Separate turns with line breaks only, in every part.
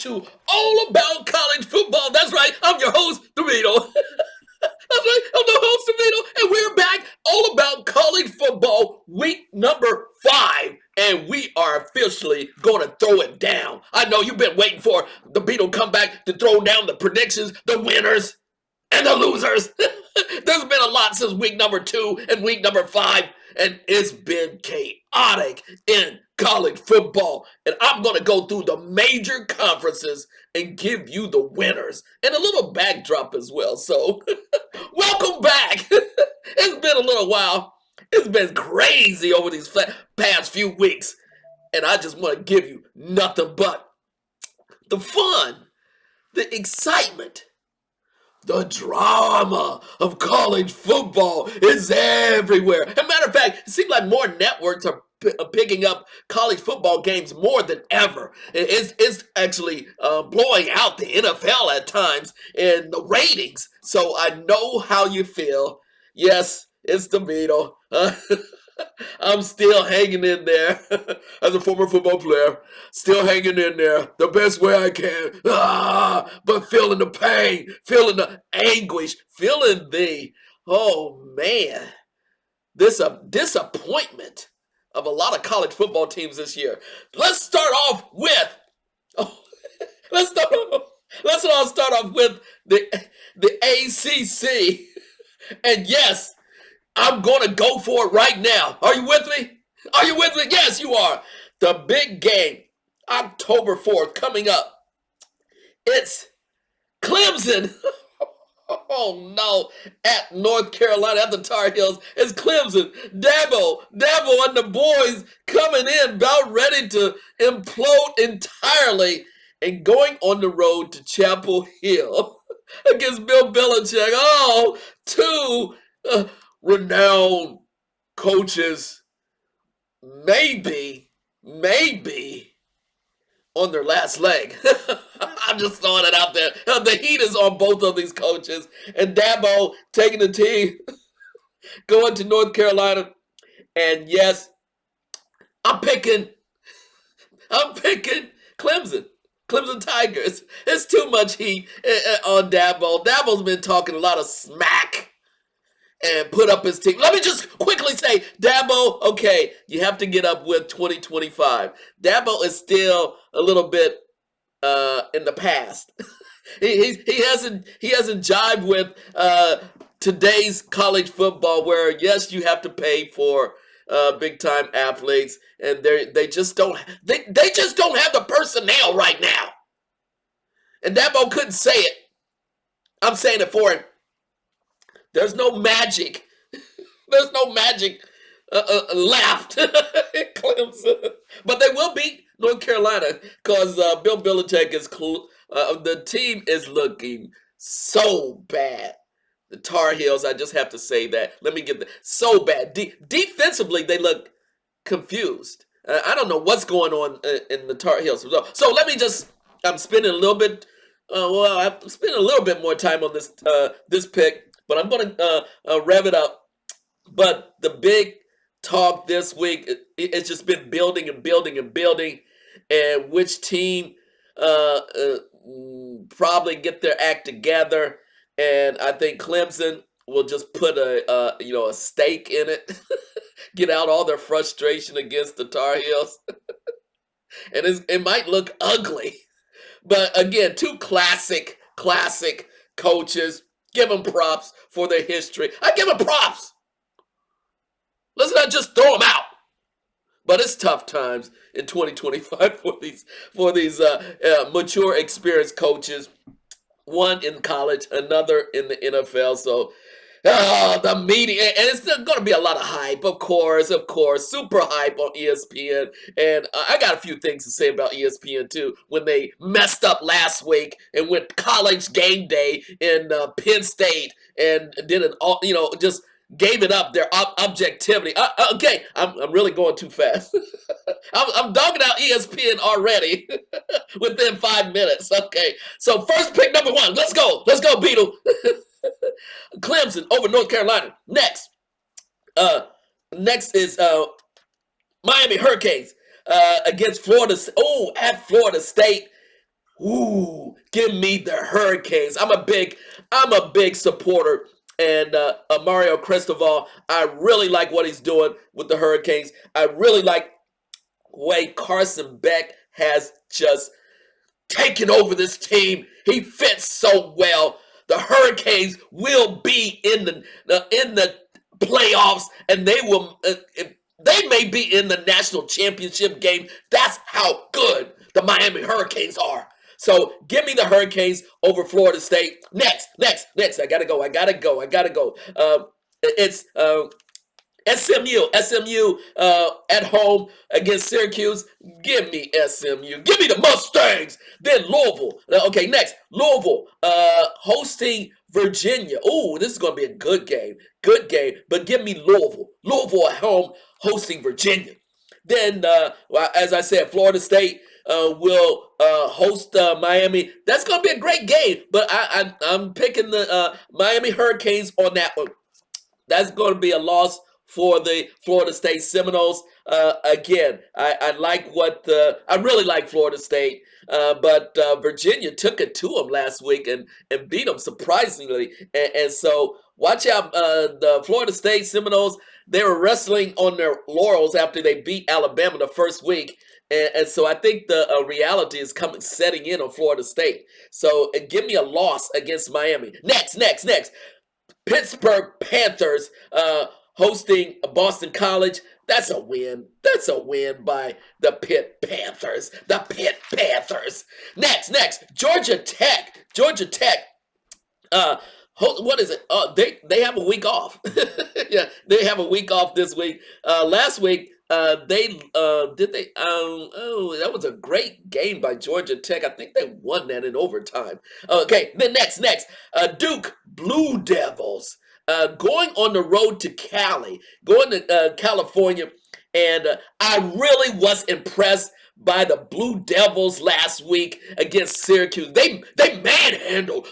to All About College Football. That's right, I'm your host, the Beetle. That's right, I'm the host, the Beetle, and we're back all about college football, week number 5, and we are officially going to throw it down. I know you've been waiting for the Beetle come back to throw down the predictions, the winners, and the losers. There's been a lot since week number 2 and week number 5, and it's been chaotic in college football. And I'm going to go through the major conferences and give you the winners and a little backdrop as well. So, welcome back. It's been a little while. It's been crazy over these past few weeks. And I just want to give you nothing but the fun, the excitement, the drama of college football is everywhere. As a matter of fact, it seems like more networks are picking up college football games more than ever. It's actually blowing out the NFL at times in the ratings. So I know how you feel. Yes, it's the Beetle. I'm still hanging in there as a former football player. Still hanging in there the best way I can. But feeling the pain, feeling the anguish, feeling this disappointment of a lot of college football teams this year. Let's start off with, let's all start off with the ACC. And yes, I'm going to go for it right now. Are you with me? Are you with me? Yes, you are. The big game, October 4th, coming up. It's Clemson. Oh, no. At North Carolina, at the Tar Heels. It's Clemson. Dabo and the boys coming in about ready to implode entirely and going on the road to Chapel Hill against Bill Belichick. Oh, two renowned coaches, maybe on their last leg. I'm just throwing it out there. The heat is on both of these coaches, and Dabo taking the team, going to North Carolina, and yes, I'm picking Clemson. Clemson Tigers. It's too much heat on Dabo. Dabo's been talking a lot of smack and put up his team. Let me just quickly say, Dabo, okay, you have to get up with 2025. Dabo is still a little bit in the past. he hasn't jived with today's college football, where yes, you have to pay for big time athletes, and they just don't have the personnel right now. And Dabo couldn't say it. I'm saying it for him. There's no magic. There's no magic left in Clemson. But they will beat North Carolina because Bill Belichick is the team is looking so bad. The Tar Heels, I just have to say that. Let me get so bad. Defensively, they look confused. I don't know what's going on in the Tar Heels. So let me I'm spending a little bit. I'm spending a little bit more time on this pick. But I'm going to rev it up. But the big talk this week, it's just been building and building and building. And which team probably get their act together. And I think Clemson will just put a stake in it. Get out all their frustration against the Tar Heels. And it might look ugly. But again, two classic coaches. Give them props for their history. I give them props. Let's not just throw them out. But it's tough times in 2025 for these mature, experienced coaches. One in college, another in the NFL. So the media, and it's still going to be a lot of hype, of course, super hype on ESPN. And I got a few things to say about ESPN too. When they messed up last week and went College Game Day in Penn State and did just gave it up, their objectivity. Okay, I'm really going too fast. I'm dogging out ESPN already within 5 minutes. Okay, so first pick number 1. Let's go, Beetle. Clemson over North Carolina. Next is Miami Hurricanes against Florida. Oh, at Florida State. Ooh, give me the Hurricanes. I'm a big supporter. And Mario Cristobal, I really like what he's doing with the Hurricanes. I really like the way Carson Beck has just taken over this team. He fits so well. The Hurricanes will be in the playoffs, and they may be in the national championship game. That's how good the Miami Hurricanes are. So give me the Hurricanes over Florida State. Next. I gotta go. It's SMU at home against Syracuse. Give me SMU. Give me the Mustangs. Then Louisville. Okay, next Louisville hosting Virginia. Ooh, this is gonna be a good game. Good game. But give me Louisville. Louisville at home hosting Virginia. Then, well, as I said, Florida State will host Miami. That's gonna be a great game. But I'm picking the Miami Hurricanes on that one. That's going to be a loss for the Florida State Seminoles. Again, I really like Florida State, but Virginia took it to them last week and beat them surprisingly. And so watch out, the Florida State Seminoles. They were wrestling on their laurels after they beat Alabama the first week. And so I think the reality is setting in on Florida State. So give me a loss against Miami. Next. Pittsburgh Panthers hosting Boston College. That's a win. That's a win by the Pitt Panthers. The Pitt Panthers. Next. Georgia Tech. What is it? They have a week off. Yeah, they have a week off this week. Last week, that was a great game by Georgia Tech. I think they won that in overtime. Okay, then next, Duke Blue Devils going on the road to Cali, going to California, and I really was impressed by the Blue Devils last week against Syracuse. They manhandled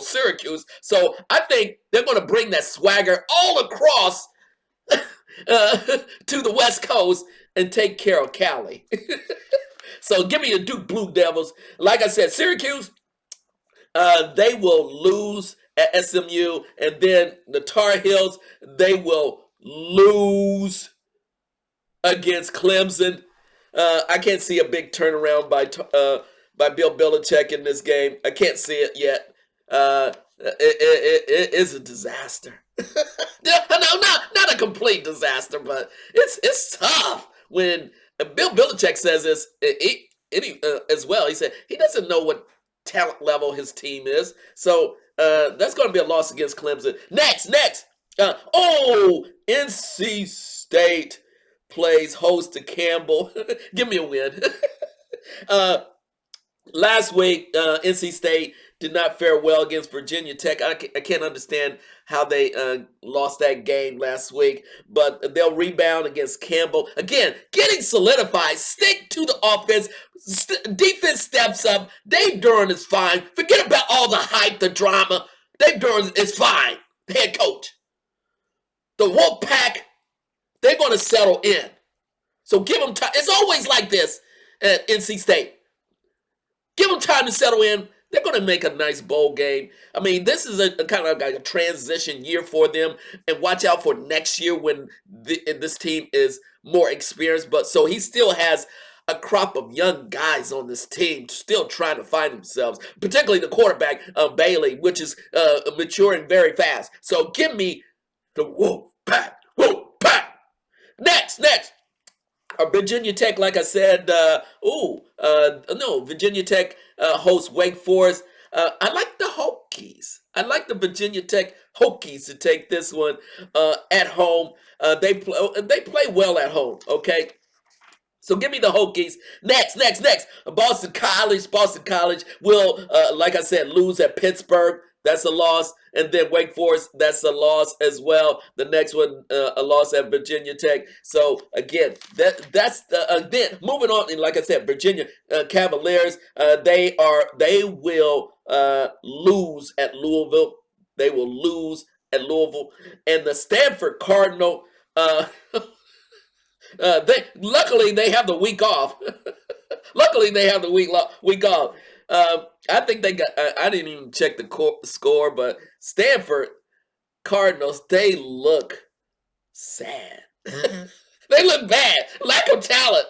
Syracuse. So I think they're going to bring that swagger all across to the West Coast and take care of Cali. So give me the Duke Blue Devils. Like I said, Syracuse, they will lose at SMU, and then the Tar Heels, they will lose against Clemson. I can't see a big turnaround by Bill Belichick in this game. I can't see it yet. It is a disaster. No, not a complete disaster, but it's tough when Bill Belichick says this as well. He said he doesn't know what talent level his team is, so that's going to be a loss against Clemson. Next, NC State plays host to Campbell. Give me a win. Last week, NC State did not fare well against Virginia Tech. I can't understand how they lost that game last week, but they'll rebound against Campbell. Again, getting solidified. Stick to the offense. Defense steps up. Dave Durham is fine. Forget about all the hype, the drama. Dave Durham is fine. Head coach. The Wolfpack, they're going to settle in. So give them time. It's always like this at NC State. Give them time to settle in. They're going to make a nice bowl game. I mean, this is a kind of like a transition year for them. And watch out for next year when this team is more experienced. But so he still has a crop of young guys on this team still trying to find themselves, particularly the quarterback, Bailey, which is maturing very fast. So give me the Wolfpack. Next. Virginia Tech, like I said, Virginia Tech hosts Wake Forest. I like the Hokies. I like the Virginia Tech Hokies to take this one at home. They play well at home, okay? So give me the Hokies. Next. Boston College will, like I said, lose at Pittsburgh. That's a loss. And then Wake Forest, that's a loss as well. The next one, a loss at Virginia Tech. So again, that's then moving on. And like I said, Virginia Cavaliers, they will lose at Louisville. They will lose at Louisville. And the Stanford Cardinal, luckily they have the week off. Luckily, they have the week off. I think they got. I didn't even check the score, but Stanford Cardinals, they look sad. They look bad. Lack of talent.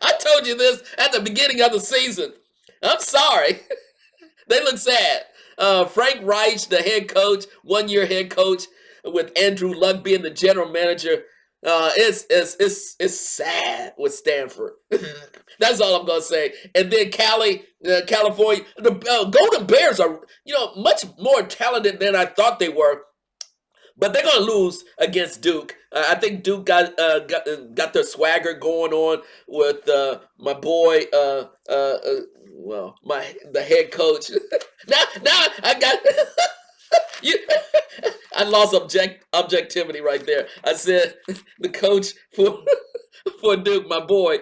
I told you this at the beginning of the season. I'm sorry. They look sad. Frank Reich, the head coach, 1-year head coach, with Andrew Luck being the general manager. It's sad with Stanford. That's all I'm gonna say. And then California, the Golden Bears are much more talented than I thought they were. But they're gonna lose against Duke. I think Duke got their swagger going on with my boy. The head coach. now I got you. I lost objectivity right there. I said the coach for Duke, my boy,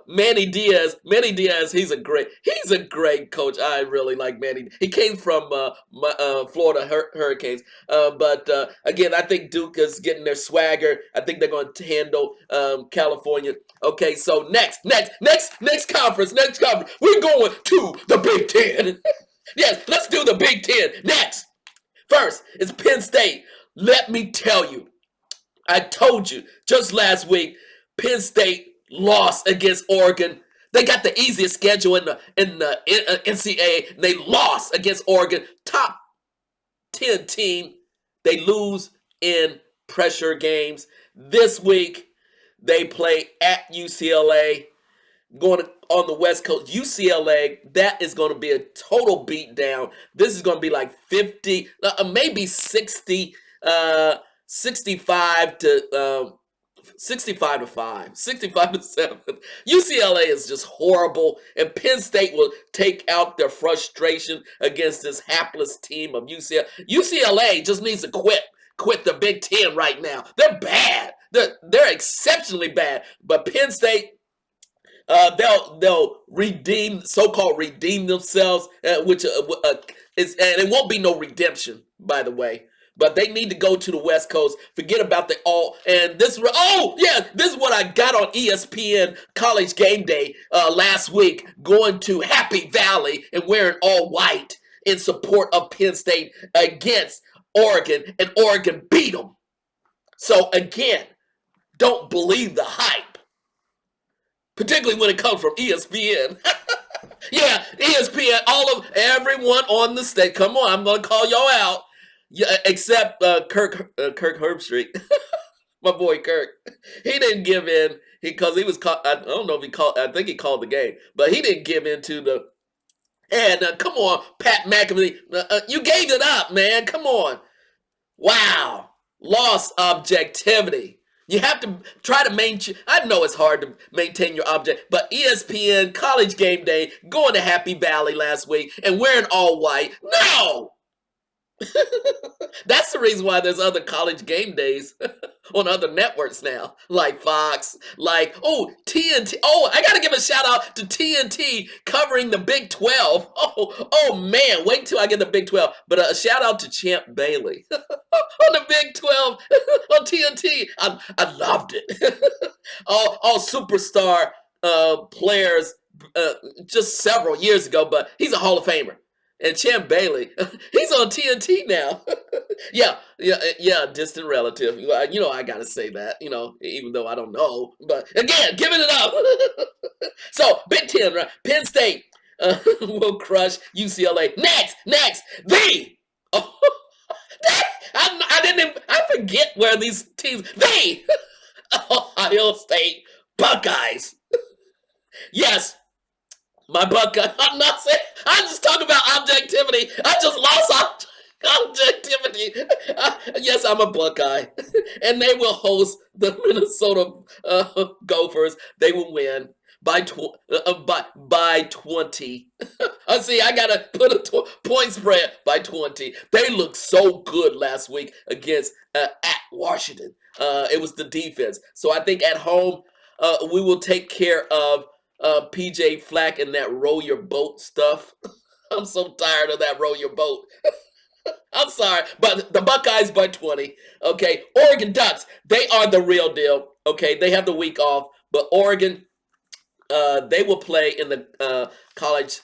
Manny Diaz. Manny Diaz, he's a great coach. I really like Manny. He came from Florida Hurricanes, but again, I think Duke is getting their swagger. I think they're going to handle California. Okay, so next conference, we're going to the Big Ten. Yes, let's do the Big Ten next. First, it's Penn State. Let me tell you, I told you just last week, Penn State lost against Oregon. They got the easiest schedule in the NCAA. They lost against Oregon, top 10 team. They lose in pressure games. This week, they play at UCLA, going on the West Coast. UCLA, that is going to be a total beatdown. This is going to be like 50, maybe 60, 65 to 5, 65 to 7. UCLA is just horrible, and Penn State will take out their frustration against this hapless team of UCLA. UCLA just needs to quit the Big Ten right now. They're bad. They're exceptionally bad. But Penn State, they'll so-called redeem themselves, which is, and it won't be no redemption, by the way. But they need to go to the West Coast. Forget about this is what I got on ESPN College Game Day last week, going to Happy Valley and wearing all white in support of Penn State against Oregon, and Oregon beat them. So again, don't believe the hype, particularly when it comes from ESPN. Yeah, ESPN, everyone on the state. Come on, I'm going to call y'all out. Yeah, except Kirk Herbstreit, my boy Kirk. He didn't give in because he was caught. I don't know if he called. I think he called the game, but he didn't give in to the. And come on, Pat McAfee, you gave it up, man. Come on, wow, lost objectivity. You have to try to maintain. I know it's hard to maintain your object, but ESPN College Game Day, going to Happy Valley last week and wearing all white. No. That's the reason why there's other college game days on other networks now, like Fox, like TNT. I gotta give a shout out to TNT covering the Big 12. Oh man, wait till I get the Big 12. But a shout out to Champ Bailey on the Big 12 on TNT. I loved it. all superstar players just several years ago, but he's a Hall of Famer. And Champ Bailey, he's on TNT now. Yeah, distant relative. I gotta say that, even though I don't know. But again, giving it up. So, Big Ten, right? Penn State will crush UCLA. Next, I forget where these teams, Ohio State Buckeyes. Yes. My Buckeye, I'm not saying, I'm just talking about objectivity. I just lost objectivity. Yes, I'm a Buckeye. And they will host the Minnesota Gophers. They will win by 20. See, I got to put a point spread by 20. They looked so good last week against at Washington. It was the defense. So I think at home, we will take care of PJ Flack and that row your boat stuff. I'm so tired of that row your boat. I'm sorry, but the Buckeyes by 20. Okay, Oregon Ducks, they are the real deal. Okay, they have the week off, but Oregon, They will play in the college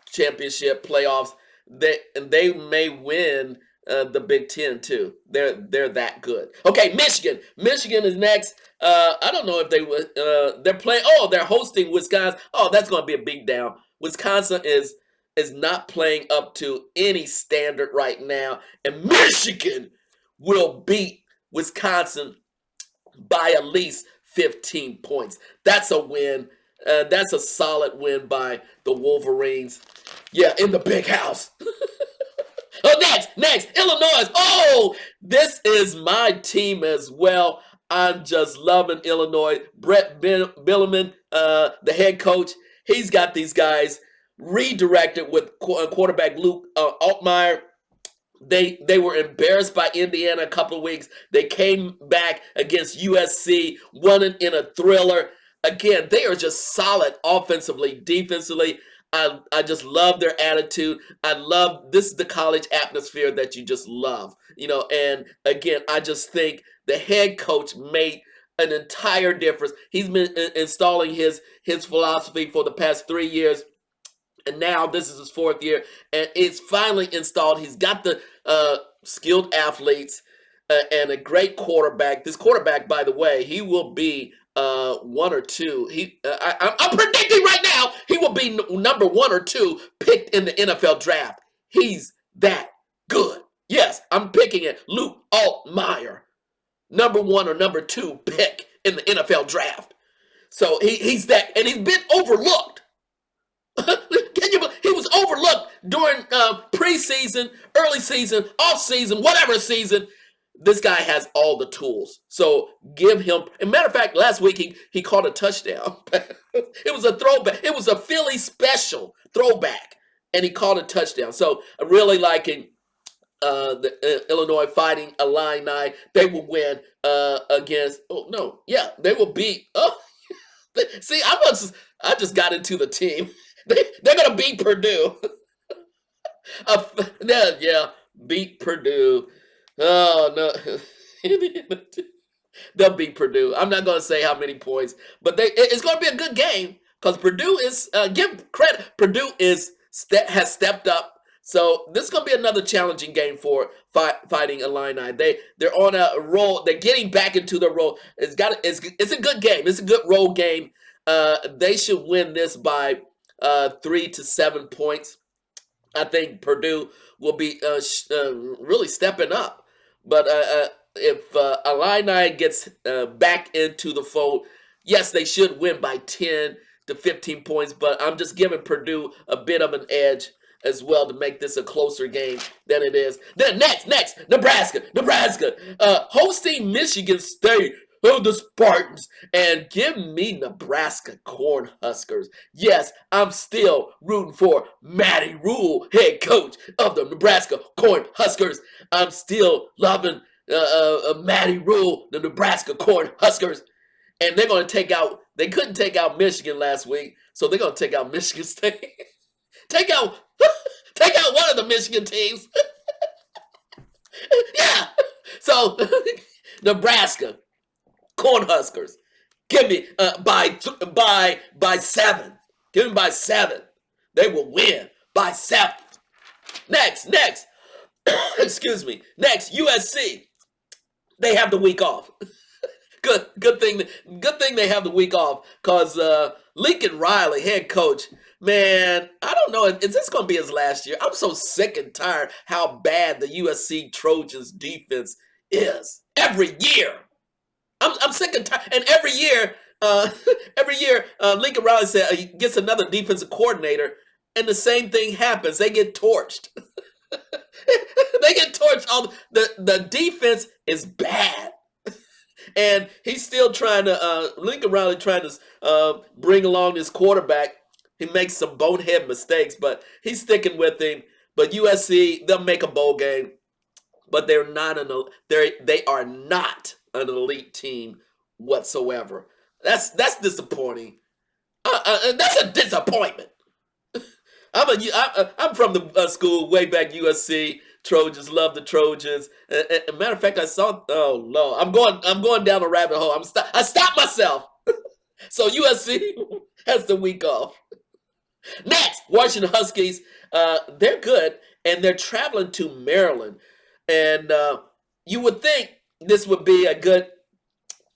championship playoffs. They may win the Big Ten too. They're that good. Okay, Michigan. Michigan is next. I don't know if they would. They're playing. Oh, they're hosting Wisconsin. Oh, that's going to be a beat down. Wisconsin is not playing up to any standard right now, and Michigan will beat Wisconsin by at least 15 points. That's a win. That's a solid win by the Wolverines. Yeah, in the big house. Oh, next, Illinois. Oh, this is my team as well. I'm just loving Illinois. Brett Bielema, the head coach, he's got these guys redirected with quarterback Luke Altmaier. They were embarrassed by Indiana a couple of weeks. They came back against USC, won it in a thriller. Again, they are just solid offensively, defensively. I just love their attitude. I love this is the college atmosphere that you just love, and again, I just think the head coach made an entire difference. He's been installing his philosophy for the past 3 years. And now this is his 4th year, and it's finally installed. He's got the skilled athletes and a great quarterback. This quarterback, by the way, he will be 1 or 2. I'm predicting right now he will be number 1 or 2 picked in the NFL draft. He's that good. Yes, I'm picking it. Luke Altmaier, number 1 or number 2 pick in the NFL draft. So he's that, and he's been overlooked. He was overlooked during preseason, early season, off season, whatever season. This guy has all the tools. So give him. As a matter of fact, last week he caught a touchdown. It was a throwback. It was a Philly special throwback, and he caught a touchdown. So I'm really liking the Illinois Fighting Illini. They will win against. Oh no, yeah, they will beat. Oh, see, I just got into the team. They're going to beat Purdue. Yeah, beat Purdue. Oh, no. They'll beat Purdue. I'm not going to say how many points, but it's going to be a good game because Purdue is, give credit, Purdue has stepped up. So this is going to be another challenging game for Fighting Illini. They're on a roll. They're getting back into the roll. It's a good game. It's a good roll game. They should win this by 3 to 7 points. I think Purdue will be really stepping up. But if Illini gets back into the fold, yes, they should win by 10 to 15 points. But I'm just giving Purdue a bit of an edge as well to make this a closer game than it is. Then next, Nebraska, hosting Michigan State. Oh, the Spartans, and give me Nebraska Cornhuskers. Yes, I'm still rooting for Matty Rule, head coach of the Nebraska Cornhuskers. I'm still loving Matty Rule, the Nebraska Cornhuskers. And they're going to they couldn't take out Michigan last week, so they're going to take out Michigan State. take out one of the Michigan teams. Yeah. So, Nebraska Cornhuskers, give me by 7. Give me by 7. They will win by 7. Next, excuse me. Next, USC. They have the week off. Good thing they have the week off because Lincoln Riley, head coach. Man, I don't know. Is this going to be his last year? I'm so sick and tired how bad the USC Trojans defense is every year. I'm sick and tired. And every year, Lincoln Riley said he gets another defensive coordinator, and the same thing happens. They get torched. They get torched. The defense is bad. And he's still trying to, Lincoln Riley trying to bring along this quarterback. He makes some bonehead mistakes, but he's sticking with him. But USC, they'll make a bowl game, but they are not an elite team whatsoever. That's disappointing. That's a disappointment. I'm from the school way back USC. Trojans, love the Trojans. Matter of fact, I saw. Oh no, I'm going down a rabbit hole. I stopped myself. So USC has the week off. Next, Washington Huskies. They're good, and they're traveling to Maryland. And you would think this would be a good,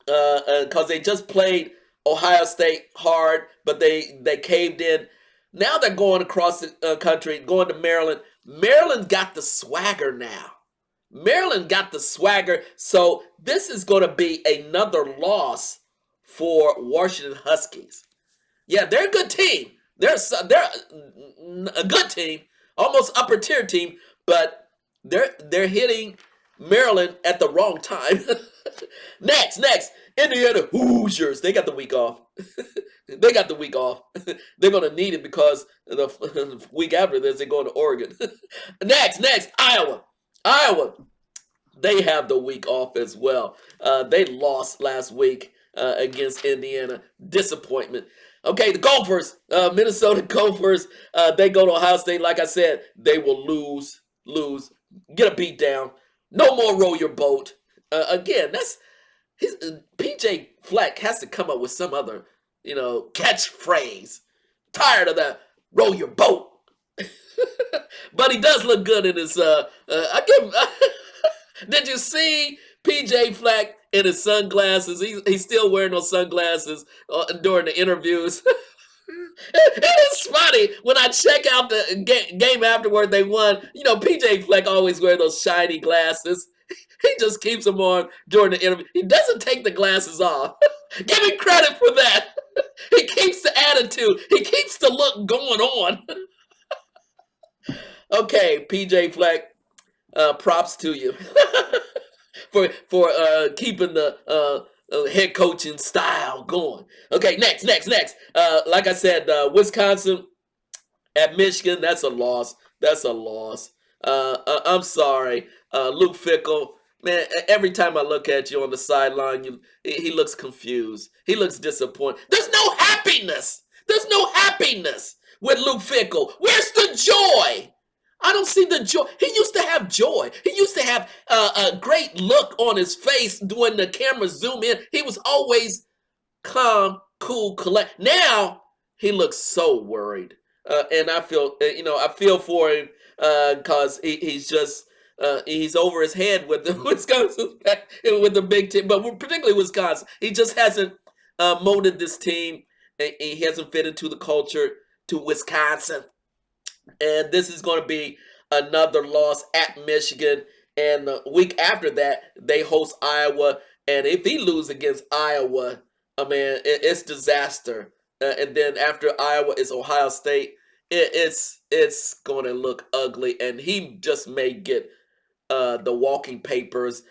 because they just played Ohio State hard, but they caved in. Now they're going across the country, going to Maryland. Maryland got the swagger now. Maryland got the swagger. So this is going to be another loss for Washington Huskies. Yeah, they're a good team. They're a good team, almost upper tier team, but they're hitting Maryland at the wrong time. Next, Indiana Hoosiers. They got the week off. They got the week off. They're going to need it because the week after this, they're going to Oregon. Next, Iowa. They have the week off as well. They lost last week against Indiana. Disappointment. Okay, the Gophers, Minnesota Gophers, they go to Ohio State. Like I said, they will lose, get a beat down. No more row your boat. Again, PJ Fleck has to come up with some other, catchphrase. Tired of that row your boat. But he does look good in his, did you see PJ Fleck in his sunglasses? He's still wearing those sunglasses during the interviews. It's funny when I check out the game afterward they won. PJ Fleck always wear those shiny glasses. He just keeps them on during the interview. He doesn't take the glasses off. Give him credit for that. He keeps the attitude. He keeps the look going on. Okay, PJ Fleck, props to you for keeping the head coaching style going. Okay, next. Like I said, Wisconsin at Michigan. That's a loss. I'm sorry, Luke Fickell. Man, every time I look at you on the sideline, he looks confused. He looks disappointed. There's no happiness with Luke Fickell. Where's the joy? I don't see the joy. He used to have joy. He used to have a great look on his face when the camera zoom in. He was always calm, cool, collect. Now he looks so worried, and I feel for him because he's over his head with the Wisconsin with the Big Ten, but particularly Wisconsin. He just hasn't molded this team. He hasn't fit into the culture to Wisconsin. And this is going to be another loss at Michigan. And the week after that, they host Iowa. And if he loses against Iowa, it's disaster. And then after Iowa is Ohio State. It's going to look ugly. And he just may get the walking papers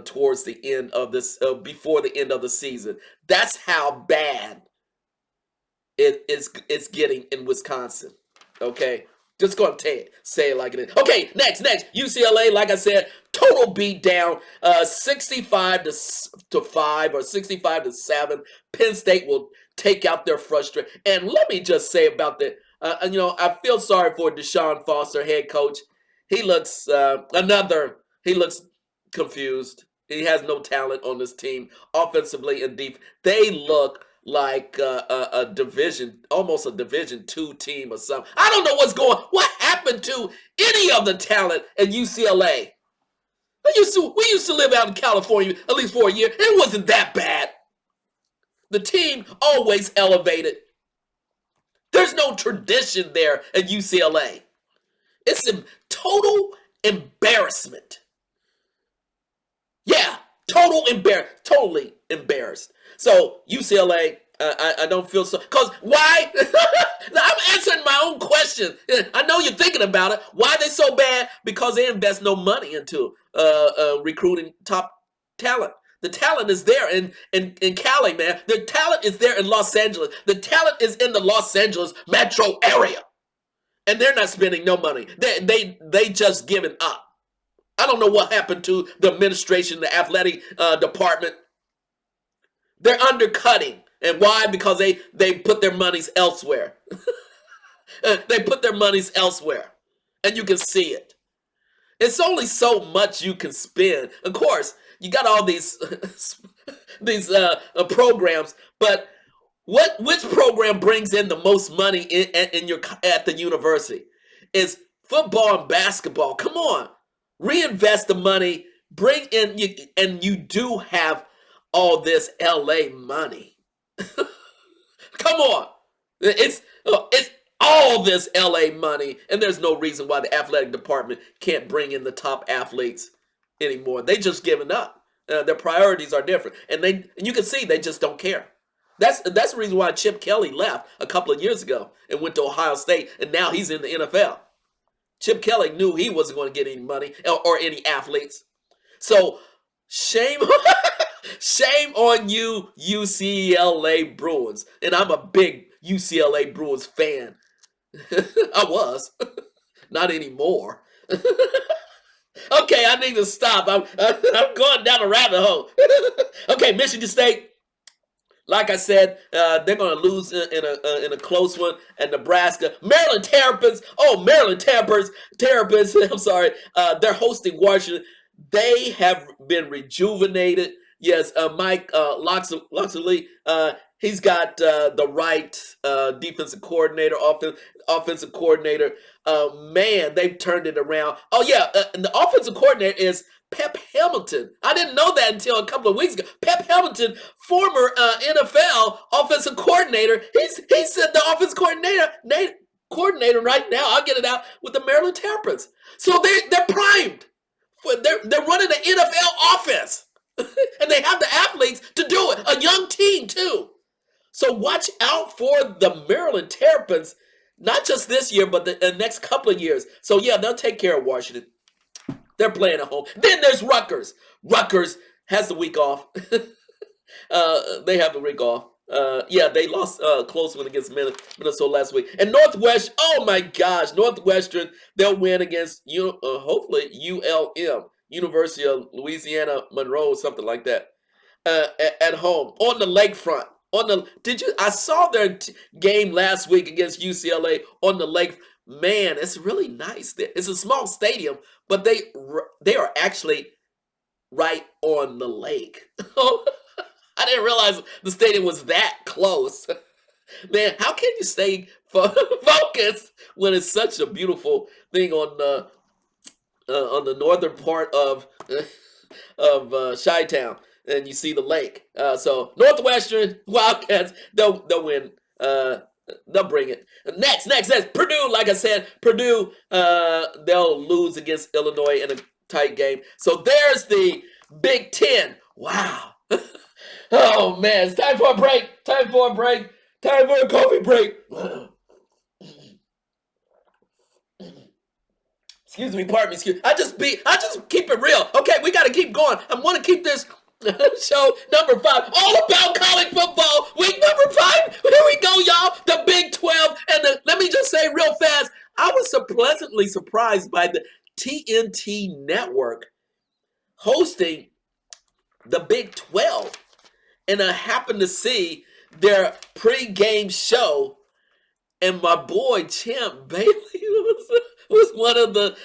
towards the end of this, before the end of the season. That's how bad it's getting in Wisconsin. Okay. Just going to say it like it is. Okay, next. UCLA, like I said, total beat down, 65 to 5 or 65 to 7. Penn State will take out their frustration. And let me just say about that, I feel sorry for Deshaun Foster, head coach. He looks confused. He has no talent on this team, offensively and deep. They look like almost a Division II team or something. I don't know what happened to any of the talent at UCLA. We used to live out in California at least for a year. It wasn't that bad. The team always elevated. There's no tradition there at UCLA. It's a total embarrassment. Yeah, totally embarrassed. So UCLA, I don't feel so. Because why? I'm answering my own question. I know you're thinking about it. Why are they so bad? Because they invest no money into recruiting top talent. The talent is there in Cali, man. The talent is there in Los Angeles. The talent is in the Los Angeles metro area. And they're not spending no money. They just giving up. I don't know what happened to the administration, the athletic department. They're undercutting. And why? Because they put their monies elsewhere. They put their monies elsewhere. And you can see it. It's only so much you can spend. Of course, you got all these programs, but Which program brings in the most money in your at the university? Is football and basketball. Come on, reinvest the money. Bring in and you do have all this LA money. Come on, it's all this LA money, and there's no reason why the athletic department can't bring in the top athletes anymore. They just given up. Their priorities are different, and you can see they just don't care. That's the reason why Chip Kelly left a couple of years ago and went to Ohio State, and now he's in the NFL. Chip Kelly knew he wasn't going to get any money or any athletes. So shame, shame on you, UCLA Bruins. And I'm a big UCLA Bruins fan. I was, not anymore. Okay, I need to stop. I'm going down a rabbit hole. Okay, Michigan State. Like I said, they're going to lose in a close one at Nebraska. Maryland Terrapins. Oh, Maryland Terrapins. I'm sorry. They're hosting Washington. They have been rejuvenated. Yes, Mike Loxley. He's got the right defensive coordinator, offensive coordinator. Man, they've turned it around. Oh yeah, and the offensive coordinator is Pep Hamilton. I didn't know that until a couple of weeks ago. Pep Hamilton, former NFL offensive coordinator. He's the offensive coordinator right now. I'll get it out with the Maryland Terrapins. So they're primed. They're running the NFL offense, and they have the athletes to do it. A young team too. So watch out for the Maryland Terrapins, not just this year, but the next couple of years. So yeah, they'll take care of Washington. They're playing at home. Then there's Rutgers. Rutgers has the week off. They have the week off. Yeah, they lost a close one against Minnesota last week. And Northwest, oh my gosh, Northwestern, they'll win against hopefully ULM, University of Louisiana Monroe, something like that, at home on the lakefront. I saw their game last week against UCLA on the lake. Man, it's really nice there. It's a small stadium, but they are actually right on the lake. I didn't realize the stadium was that close. Man, how can you stay focused when it's such a beautiful thing on the northern part of Chi-Town, and you see the lake? So Northwestern Wildcats, they'll win. They'll bring it. Next, Purdue. Like I said, Purdue, they'll lose against Illinois in a tight game. So there's the Big Ten. Wow. Oh man, it's time for a break. Time for a coffee break. Excuse me, pardon me. I just keep it real. Okay, we got to keep going. I want to keep this show number 5 all about college football. Week number 5. Here we go, y'all. The Big 12. And let me just say real fast, I was pleasantly surprised by the TNT network hosting the Big 12. And I happened to see their pre-game show, and my boy Champ Bailey was one of the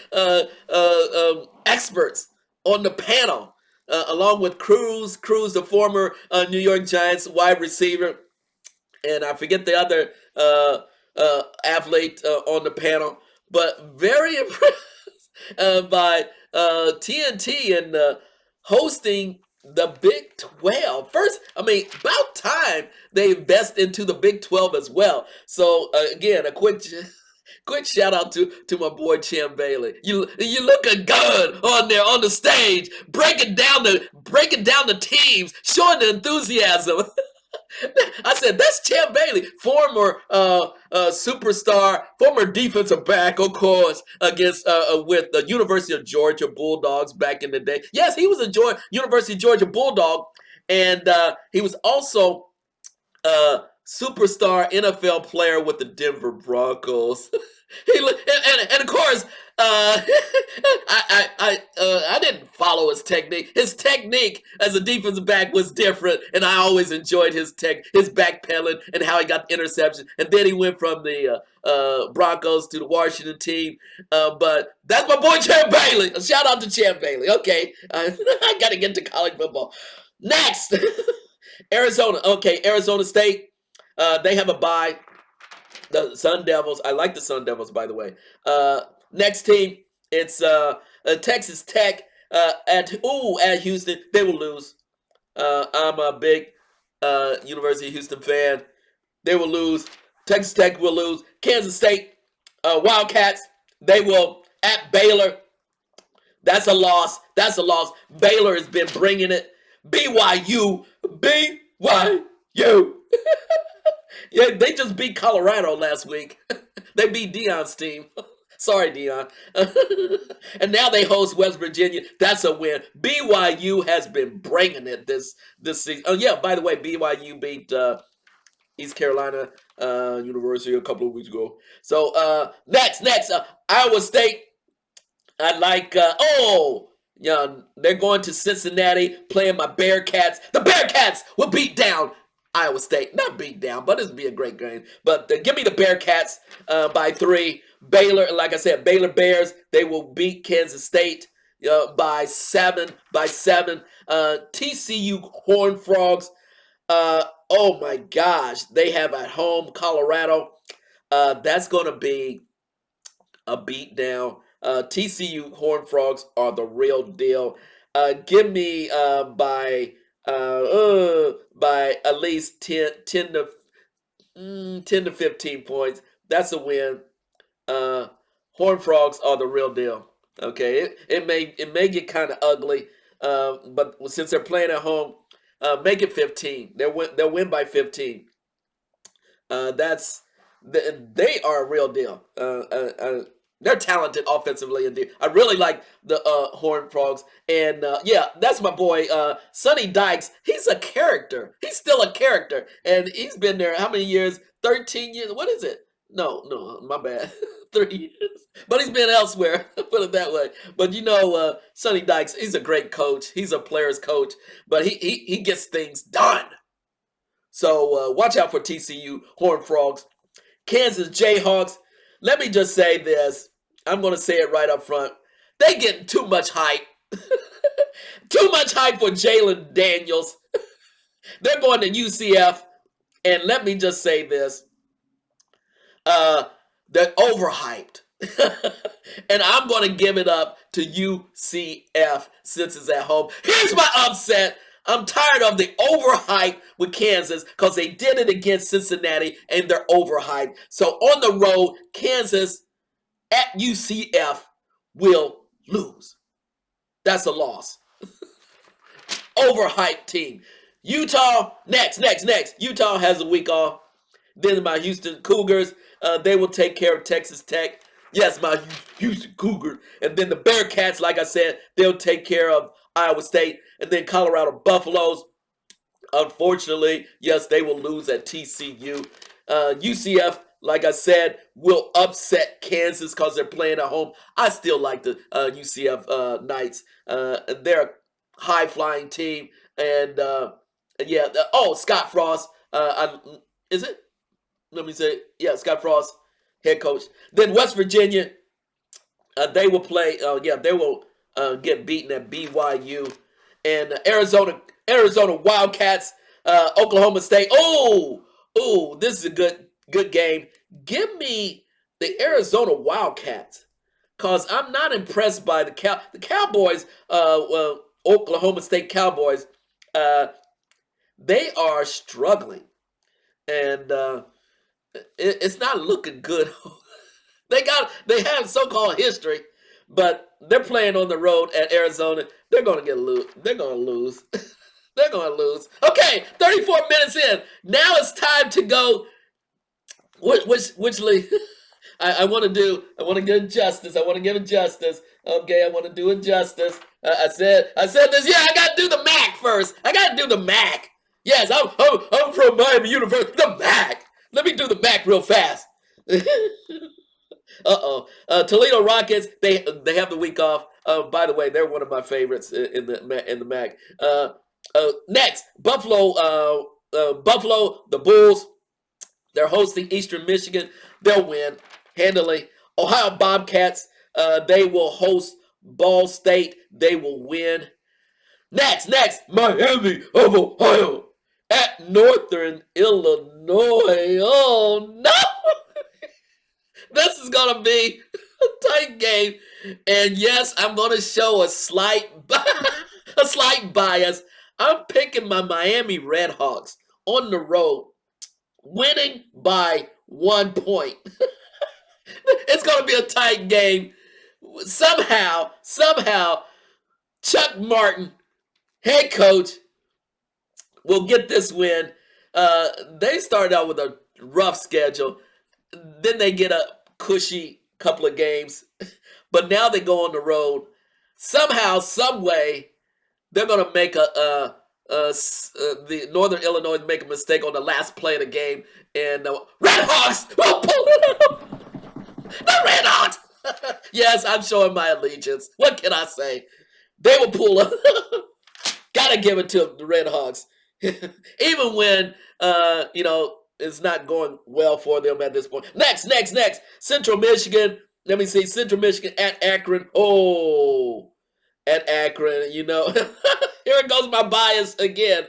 experts on the panel, along with Cruz, the former New York Giants wide receiver, and I forget the other athlete on the panel, but very impressed by TNT and hosting the Big 12. First, I mean, about time they invest into the Big 12 as well. So again, a quick shout out to my boy Champ Bailey. You looking good on there on the stage, breaking down the teams, showing the enthusiasm. I said, that's Champ Bailey, former superstar, former defensive back, of course, against with the University of Georgia Bulldogs back in the day. Yes, he was a University of Georgia Bulldog, and he was also a superstar NFL player with the Denver Broncos. And of course, I didn't follow his technique. His technique as a defensive back was different, and I always enjoyed his backpedaling and how he got the interception. And then he went from the Broncos to the Washington team. But that's my boy Champ Bailey. A shout out to Champ Bailey. Okay, I got to get to college football. Next, Arizona. Okay, Arizona State. They have a bye. The Sun Devils. I like the Sun Devils, by the way. Next team, it's Texas Tech at Houston. They will lose. I'm a big University of Houston fan. They will lose. Texas Tech will lose. Kansas State Wildcats. They will at Baylor. That's a loss. That's a loss. Baylor has been bringing it. BYU. BYU. Yeah, they just beat Colorado last week. They beat Dion's team. Sorry, Dion. And now they host West Virginia. That's a win. BYU has been bringing it this season. Oh, yeah, by the way, BYU beat East Carolina University a couple of weeks ago. So next, Iowa State. I like, they're going to Cincinnati playing my Bearcats. The Bearcats will beat down Iowa State. Not beat down, but it'll be a great game. But give me the Bearcats by 3. Baylor, like I said, Baylor Bears, they will beat Kansas State by 7. TCU Horned Frogs, oh my gosh, they have at home Colorado. That's going to be a beat down. TCU Horned Frogs are the real deal. Give me by at least 10 to 15 points. That's a win. Horned Frogs are the real deal. Okay, it may get kind of ugly, but since they're playing at home, make it 15. They'll win by 15. They are a real deal. They're talented offensively indeed. I really like the Horned Frogs. And yeah, that's my boy, Sonny Dykes. He's a character. He's still a character. And he's been there how many years? 13 years? What is it? No, my bad. 3 years. But he's been elsewhere, put it that way. But you know, Sonny Dykes, he's a great coach. He's a player's coach. But he gets things done. So watch out for TCU Horned Frogs. Kansas Jayhawks. Let me just say this. I'm going to say it right up front. They getting too much hype. Too much hype for Jalen Daniels. They're going to UCF. And let me just say this. They're overhyped. And I'm going to give it up to UCF since it's at home. Here's my upset. I'm tired of the overhype with Kansas because they did it against Cincinnati and they're overhyped. So on the road, Kansas at UCF will lose. That's a loss. Overhyped team. Utah, next. Utah has a week off. Then my Houston Cougars, they will take care of Texas Tech. Yes, my Houston Cougars. And then the Bearcats, like I said, they'll take care of Iowa State. And then Colorado Buffaloes, unfortunately, yes, they will lose at TCU. UCF, like I said, will upset Kansas because they're playing at home. I still like the UCF Knights. They're a high-flying team. And, yeah, Scott Frost. Is it? Let me say, yeah, Scott Frost, head coach. Then West Virginia, they will play, they will get beaten at BYU. And Arizona Wildcats, Oklahoma State. This is a good game. Give me the Arizona Wildcats, cause I'm not impressed by the Cowboys. Oklahoma State Cowboys. They are struggling, and it's not looking good. They have so-called history. But they're playing on the road at Arizona. They're going to lose. They're going to lose. They're going to lose. Okay, 34 minutes in. Now it's time to go. Which league? I want to give justice. I want to give it justice. Okay, I want to do it justice. I said this. Yeah, I got to do the MAC first. I got to do the MAC. Yes, I'm from Miami University. The MAC. Let me do the MAC real fast. Toledo Rockets, they have the week off. By the way, they're one of my favorites in the MAC. Next, Buffalo, the Bulls. They're hosting Eastern Michigan. They'll win handily. Ohio Bobcats, they will host Ball State. They will win. Next, Miami of Ohio at Northern Illinois. Oh no! This is gonna be a tight game, and yes, I'm gonna show a slight a slight bias. I'm picking my Miami Redhawks on the road, winning by 1 point. It's gonna be a tight game. Somehow, Chuck Martin, head coach, will get this win. They started out with a rough schedule. Then they get a cushy couple of games. But now they go on the road. Somehow, some way, they're going to make the Northern Illinois make a mistake on the last play of the game. And the Redhawks will pull it up. The Redhawks! Yes, I'm showing my allegiance. What can I say? They will pull up. Gotta give it to the Redhawks. Even when, it's not going well for them at this point. Next. Central Michigan. Let me see. Central Michigan at Akron. Oh, at Akron, Here goes my bias again.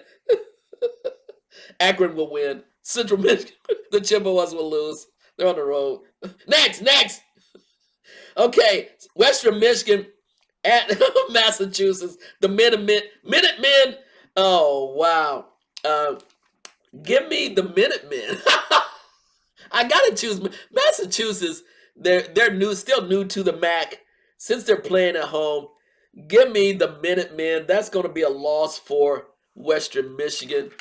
Akron will win. Central Michigan, the Chippewas will lose. They're on the road. Next. Okay, Western Michigan at Massachusetts. The Minutemen. Oh, wow. Give me the Minutemen. I gotta choose Massachusetts. They're still new to the MAC since they're playing at home. Give me the Minutemen. That's going to be a loss for Western Michigan.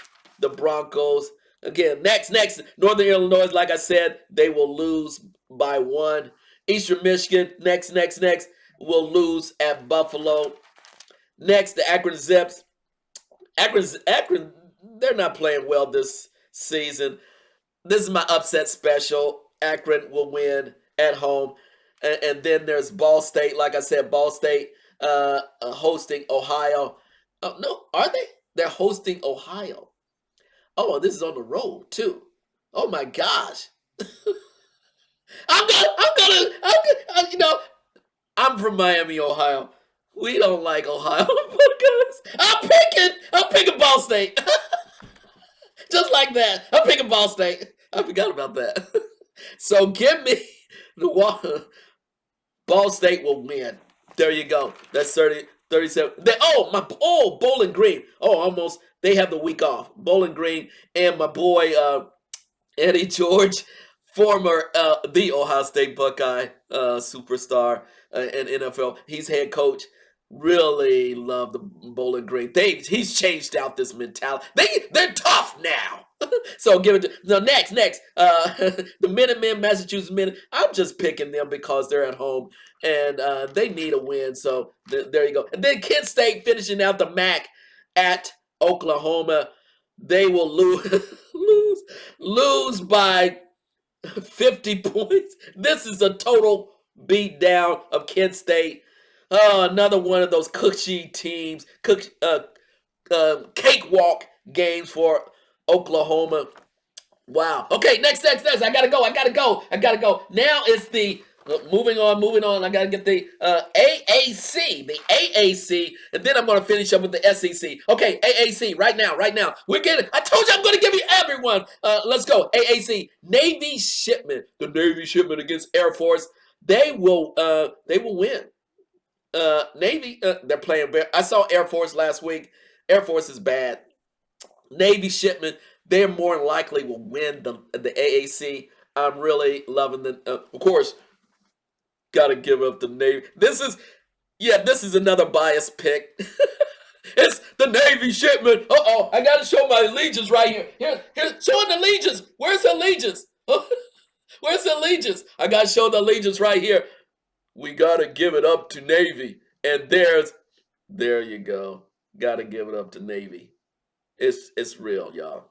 The Broncos. Again, next. Northern Illinois, like I said, they will lose by 1. Eastern Michigan, next, will lose at Buffalo. Next, the Akron Zips. Akron, they're not playing well this season. This is my upset special. Akron will win at home. And then there's Ball State. Like I said, Ball State hosting Ohio. Oh, no, are they? They're hosting Ohio. Oh, this is on the road, too. Oh, my gosh. I'm from Miami, Ohio. We don't like Ohio. I'm picking Ball State. Just like that. I'm picking Ball State. I forgot about that. So give me the Ball State will win. There you go. That's 37. Bowling Green. Oh, almost. They have the week off. Bowling Green and my boy Eddie George, former the Ohio State Buckeye superstar in NFL. He's head coach. Really love the Bowling Green. He's changed out this mentality. They're tough now. So give it to next. The Minutemen, Massachusetts Minute. I'm just picking them because they're at home and they need a win. So there you go. And then Kent State finishing out the MAC at Oklahoma. They will lose by 50 points. This is a total beat down of Kent State. Another one of those cushy teams, cakewalk games for Oklahoma. Wow. Okay, next. I gotta go. Now it's the moving on. I gotta get the AAC, and then I'm gonna finish up with the SEC. Okay, AAC right now. We're getting. I told you I'm gonna give you everyone. Let's go. AAC, Navy Shipment. The Navy Shipment against Air Force. They will win. Navy, they're playing better. I saw Air Force last week. Air Force is bad. Navy Shipment, they're more likely will win the AAC. I'm really loving the. Of course, gotta give up the Navy. This is another biased pick. It's the Navy Shipment. I gotta show my allegiance right here. Here, showing the allegiance. Where's the allegiance? Where's the allegiance? I gotta show the allegiance right here. We gotta give it up to Navy. And there you go. Gotta give it up to Navy. It's real, y'all.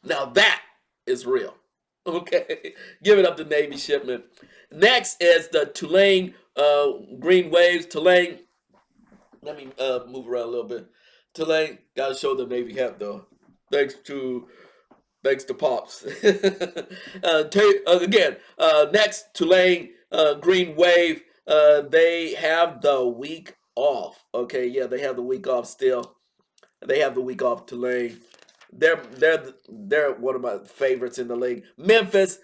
Now that is real. Okay. Give it up to Navy Shipment. Next is the Tulane Green Waves. Tulane. Let me move around a little bit. Tulane, gotta show the Navy hat though. Thanks to Pops. Next, Tulane Green Wave. They have the week off. Okay, yeah, they have the week off still. They have the week off, Tulane. They're one of my favorites in the league. Memphis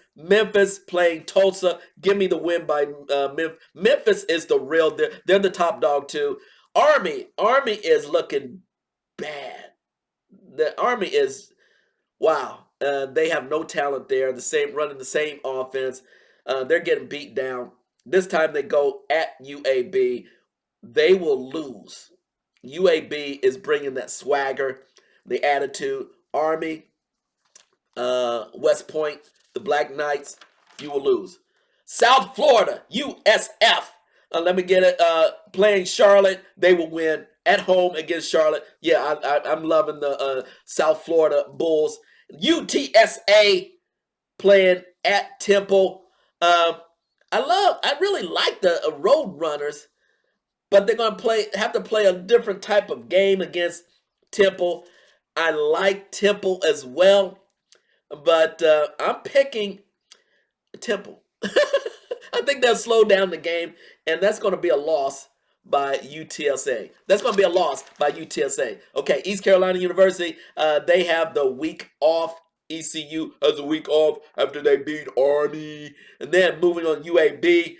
playing Tulsa. Give me the win by Memphis. Memphis is the real. They're the top dog too. Army is looking bad. The Army is wow. They have no talent there. The same running the same offense. They're getting beat down. This time they go at UAB. They will lose. UAB is bringing that swagger, the attitude. Army, West Point, the Black Knights, you will lose. South Florida, USF. Let me get it. Playing Charlotte, they will win at home against Charlotte. Yeah, I'm loving the South Florida Bulls. UTSA playing at Temple. I really like the Road Runners, but they're gonna have to play a different type of game against Temple. I like Temple as well, but I'm picking Temple. I think they'll slow down the game, and that's going to be a loss by UTSA. That's going to be a loss by UTSA. Okay, East Carolina University, they have the week off. ECU has a week off after they beat Army. And then moving on, UAB,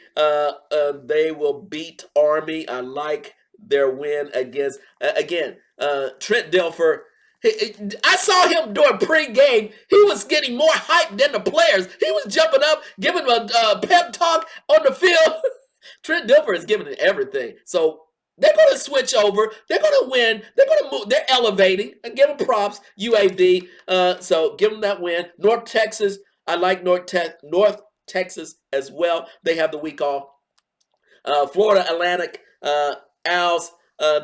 they will beat Army. I like their win against, Trent Dilfer. I saw him during pregame. He was getting more hype than the players. He was jumping up, giving a pep talk on the field. Trent Dilfer is giving it everything. So they're going to switch over. They're going to win. They're going to move. They're elevating. And give them props, UAB. So give them that win. North Texas, I like North Texas as well. They have the week off. Florida Atlantic, Owls,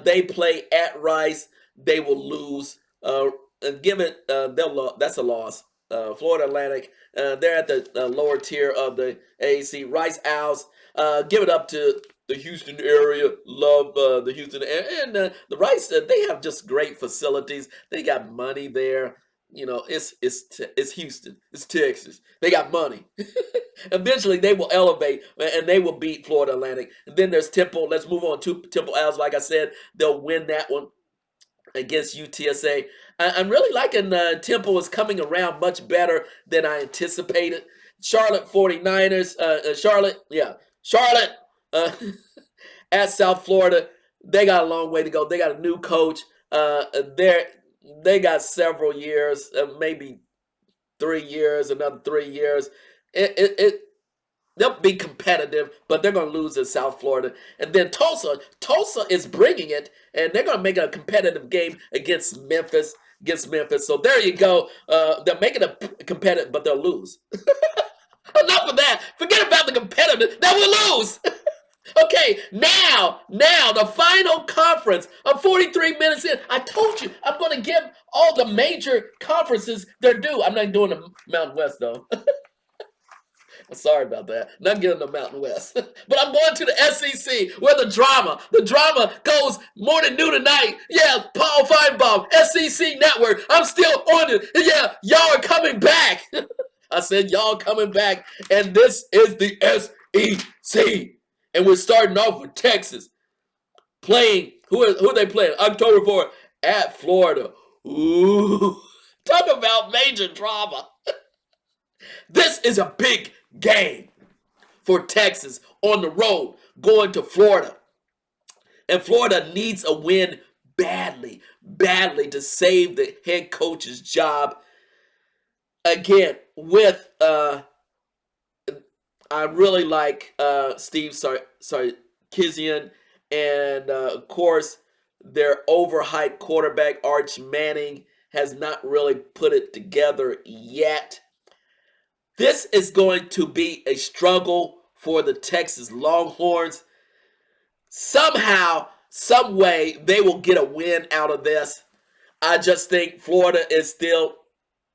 they play at Rice. They will lose. And give it, that's a loss. Florida Atlantic, they're at the lower tier of the AAC. Rice Owls, give it up to the Houston area. Love the Houston and the Rice. They have just great facilities. They got money there. You know, it's Houston. It's Texas. They got money. Eventually, they will elevate and they will beat Florida Atlantic. And then there's Temple. Let's move on to Temple Owls. Like I said, they'll win that one against UTSA. I'm really liking Temple is coming around much better than I anticipated. Charlotte 49ers, Charlotte at South Florida. They got a long way to go. They got a new coach. They got several years, maybe 3 years, another 3 years. They'll be competitive, but they're going to lose in South Florida. And then Tulsa is bringing it, and they're going to make it a competitive game against Memphis. So there you go. They're making it competitive, but they'll lose. Enough of that. Forget about the competitive. They will lose. Okay, now the final conference. I'm 43 minutes in. I told you I'm going to give all the major conferences their due. I'm not doing the Mountain West, though. Sorry about that. Not getting the Mountain West. But I'm going to the SEC where the drama goes morning, noon, and night. Yeah, Paul Feinbaum, SEC Network. I'm still on it. Yeah, y'all are coming back. I said y'all coming back. And this is the SEC. And we're starting off with Texas. Playing, who are they playing? October 4th at Florida. Ooh. Talk about major drama. This is a big game for Texas on the road going to Florida. And Florida needs a win badly to save the head coach's job. Again, with I really like Steve Sarkisian, and of course their overhyped quarterback Arch Manning has not really put it together yet. This is going to be a struggle for the Texas Longhorns. Somehow, some way, they will get a win out of this. I just think Florida is still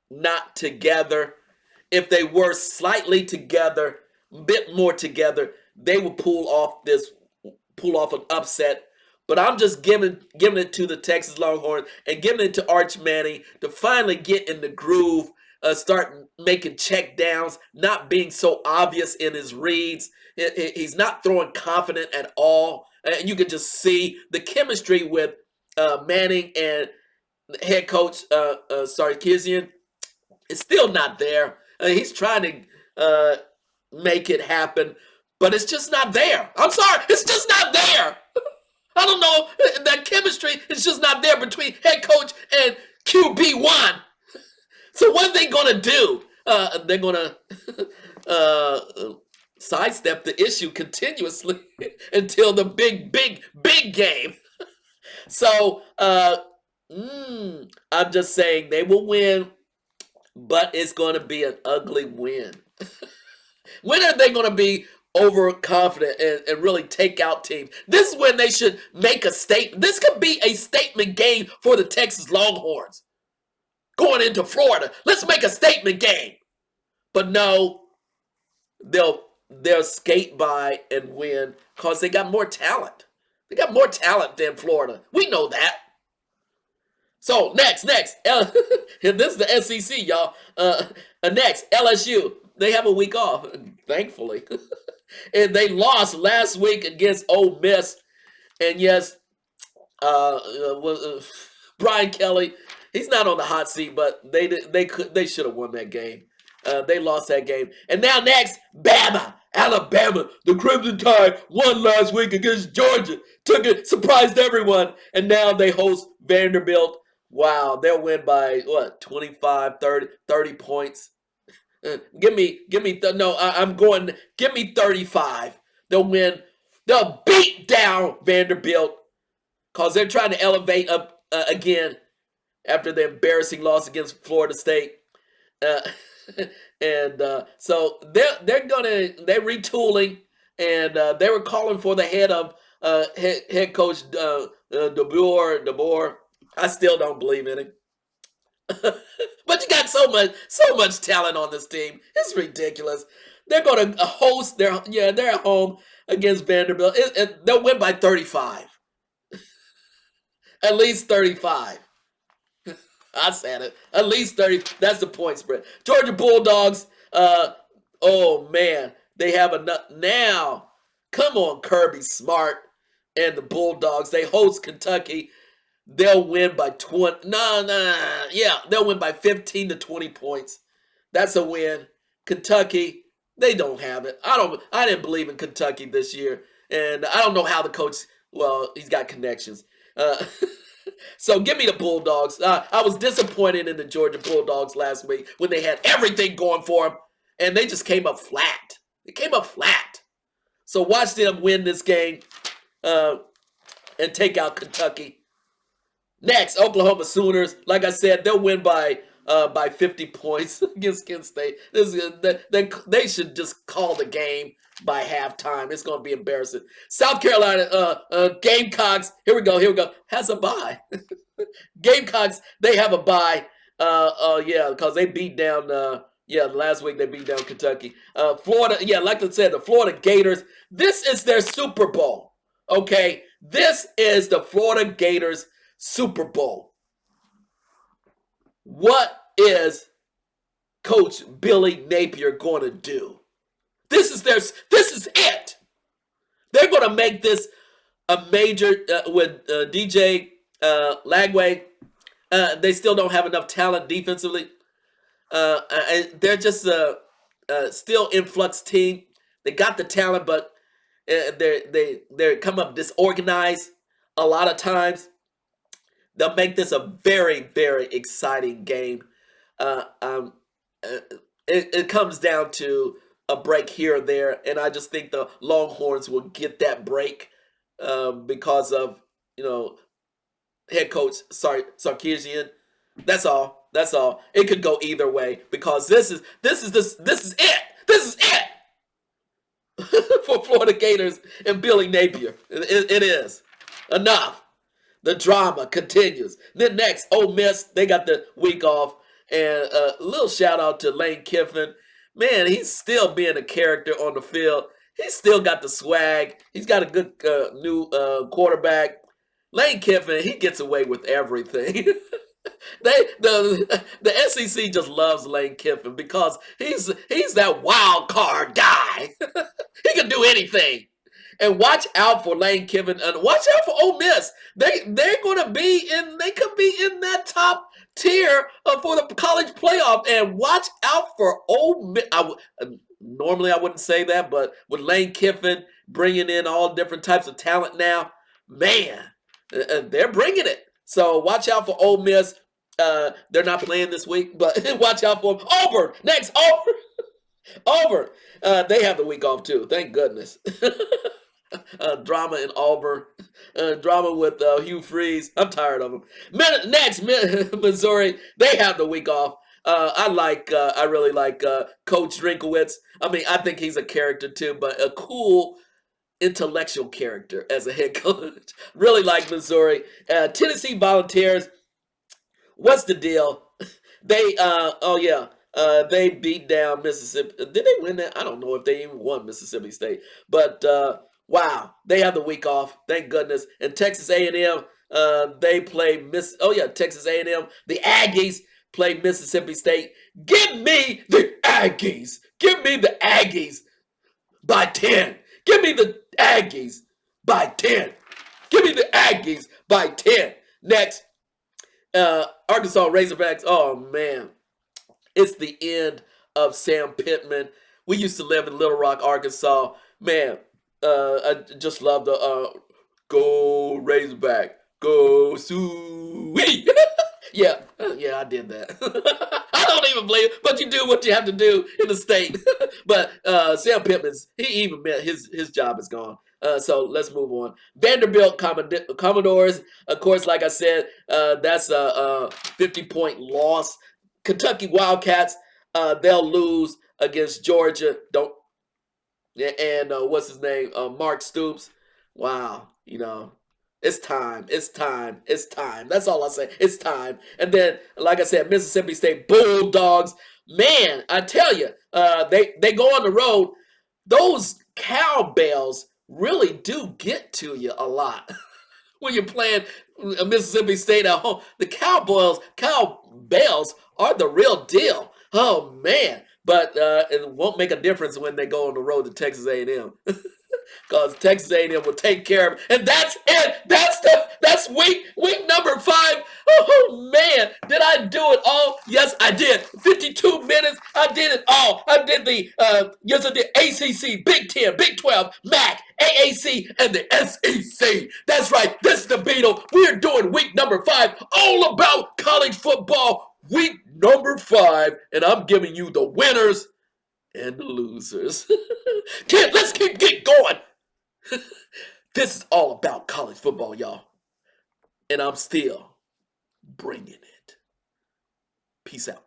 not together. If they were slightly together, a bit more together, they will pull off an upset. But I'm just giving it to the Texas Longhorns and giving it to Arch Manning to finally get in the groove, start making check downs, not being so obvious in his reads. He's not throwing confident at all. And you can just see the chemistry with Manning and head coach Sarkisian is still not there. He's trying to make it happen, but it's just not there. I'm sorry, it's just not there. I don't know. That chemistry is just not there between head coach and QB1. So what are they going to do? They're going to sidestep the issue continuously until the big game. So I'm just saying they will win, but it's going to be an ugly win. When are they going to be overconfident and really take out teams? This is when they should make a statement. This could be a statement game for the Texas Longhorns going into Florida. Let's make a statement game. But no, they'll skate by and win because they got more talent. They got more talent than Florida. We know that. So next, this is the SEC, y'all. Next, LSU. They have a week off, thankfully. And they lost last week against Ole Miss. And yes, Brian Kelly, he's not on the hot seat, but they should have won that game. They lost that game. And now next, Bama, Alabama. The Crimson Tide won last week against Georgia. Took it, surprised everyone. And now they host Vanderbilt. Wow, they'll win by, 25, 30 points. Give me, give me 35. They'll win. They'll beat down Vanderbilt because they're trying to elevate up again after the embarrassing loss against Florida State. So they're retooling, and they were calling for the head of head coach DeBoer. I still don't believe in him. But you got so much talent on this team. It's ridiculous. They're going to host they're at home against Vanderbilt. They'll win by 35. At least 35. I said it. At least 30. That's the point spread. Georgia Bulldogs. Oh man, they have enough now. Come on, Kirby Smart and the Bulldogs. They host Kentucky. They'll win by 20. They'll win by 15 to 20 points. That's a win. Kentucky, they don't have it. I didn't believe in Kentucky this year, and I don't know how the coach. Well, he's got connections. So give me the Bulldogs. I was disappointed in the Georgia Bulldogs last week when they had everything going for them, and they just came up flat. They came up flat. So watch them win this game and take out Kentucky. Next, Oklahoma Sooners. Like I said, they'll win by 50 points against Kent State. They should just call the game by halftime. It's going to be embarrassing. South Carolina Gamecocks. Here we go. Has a bye. Gamecocks. They have a bye. Because they beat down. Last week they beat down Kentucky. Florida. Yeah, like I said, the Florida Gators. This is their Super Bowl. Okay, this is the Florida Gators Super Bowl. What is Coach Billy Napier going to do? This is it. They're going to make this a major with DJ Lagway. They still don't have enough talent defensively. They're just a still influx team. They got the talent, but they come up disorganized a lot of times. They'll make this a very, very exciting game. It comes down to a break here or there, and I just think the Longhorns will get that break because of head coach Sarkisian. That's all. It could go either way because this is it. This is it for Florida Gators and Billy Napier. It is enough. The drama continues. Then next, Ole Miss, they got the week off. And a little shout out to Lane Kiffin. Man, he's still being a character on the field. He's still got the swag. He's got a good new quarterback. Lane Kiffin, he gets away with everything. The SEC just loves Lane Kiffin because he's that wild card guy. He can do anything. And watch out for Lane Kiffin. And watch out for Ole Miss. They're going to be in. They could be in that top tier for the college playoff. And watch out for Ole Miss. Normally I wouldn't say that, but with Lane Kiffin bringing in all different types of talent now, man, they're bringing it. So watch out for Ole Miss. They're not playing this week, but watch out for them. Auburn. Next, Auburn. Auburn. They have the week off too. Thank goodness. Drama in Auburn. Drama with Hugh Freeze. I'm tired of them. Next, Missouri. They have the week off. I really like Coach Drinkowitz. I mean, I think he's a character too, but a cool intellectual character as a head coach. Really like Missouri. Tennessee Volunteers. What's the deal? They they beat down Mississippi. Did they win that? I don't know if they even won Mississippi State. But wow, they have the week off. Thank goodness. And Texas A&M, they play Texas A&M. The Aggies play Mississippi State. Give me the Aggies. Give me the Aggies by 10. Give me the Aggies by 10. Give me the Aggies by 10. Next, Arkansas Razorbacks. Oh, man. It's the end of Sam Pittman. We used to live in Little Rock, Arkansas. Man, I just love the go Razorback. Go Sweet. Yeah, I did that. I don't even believe it, but you do what you have to do in the state. But Sam Pittman's, he even meant his job is gone. So let's move on. Vanderbilt Commodores, of course, like I said, that's a 50-point loss. Kentucky Wildcats, they'll lose against Georgia. And what's his name? Mark Stoops. Wow, it's time. It's time. It's time. That's all I say. It's time. And then, like I said, Mississippi State Bulldogs. Man, I tell you, they go on the road. Those cowbells really do get to you a lot when you're playing Mississippi State at home. The cowbells are the real deal. Oh man! But it won't make a difference when they go on the road to Texas A&M. Because Texas A&M will take care of it. And that's it. That's week number 5. Oh, man. Did I do it all? Yes, I did. 52 minutes. I did it all. I did the ACC, Big 10, Big 12, MAC, AAC, and the SEC. That's right. This is the Beetle. We're doing week number 5. All about college football. Week number 5. And I'm giving you the winners and the losers. Let's get going. This is all about college football, y'all. And I'm still bringing it. Peace out.